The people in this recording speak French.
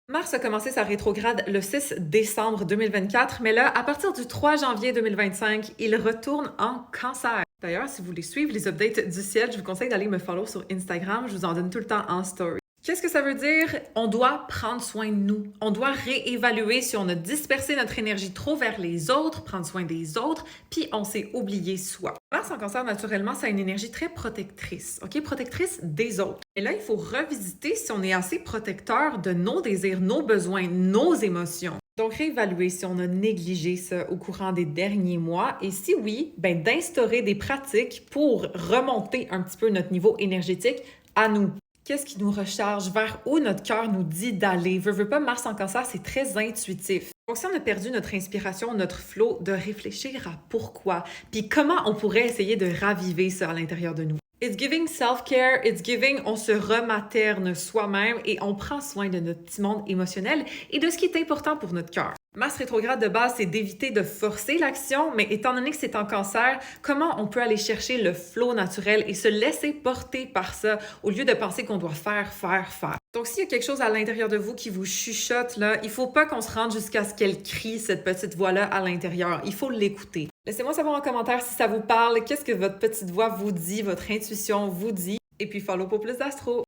Mars a commencé sa rétrograde le 6 décembre 2024, mais là, à partir du 3 janvier 2025, il retourne en Cancer. D'ailleurs, si vous voulez suivre les updates du ciel, je vous conseille d'aller me follow sur Instagram. Je vous en donne tout le temps en story. Qu'est-ce que ça veut dire? On doit prendre soin de nous. On doit réévaluer si on a dispersé notre énergie trop vers les autres, prendre soin des autres, puis on s'est oublié soi. Mars en Cancer, naturellement, ça a une énergie très protectrice, OK? Protectrice des autres. Et là, il faut revisiter si on est assez protecteur de nos désirs, nos besoins, nos émotions. Donc, réévaluer si on a négligé ça au courant des derniers mois et si oui, ben, d'instaurer des pratiques pour remonter un petit peu notre niveau énergétique à nous. Qu'est-ce qui nous recharge? Vers où notre cœur nous dit d'aller? Veux pas, Mars en Cancer, c'est très intuitif. Donc, si on a perdu notre inspiration, notre flow, de réfléchir à pourquoi, puis comment on pourrait essayer de raviver ça à l'intérieur de nous. It's giving self-care, it's giving, on se rematerne soi-même et on prend soin de notre petit monde émotionnel et de ce qui est important pour notre cœur. Mars rétrograde de base, c'est d'éviter de forcer l'action, mais étant donné que c'est en Cancer, comment on peut aller chercher le flow naturel et se laisser porter par ça au lieu de penser qu'on doit faire. Donc, s'il y a quelque chose à l'intérieur de vous qui vous chuchote, là, il faut pas qu'on se rende jusqu'à ce qu'elle crie, cette petite voix-là, à l'intérieur. Il faut l'écouter. Laissez-moi savoir en commentaire si ça vous parle, qu'est-ce que votre petite voix vous dit, votre intuition vous dit. Et puis, follow pour plus d'astro.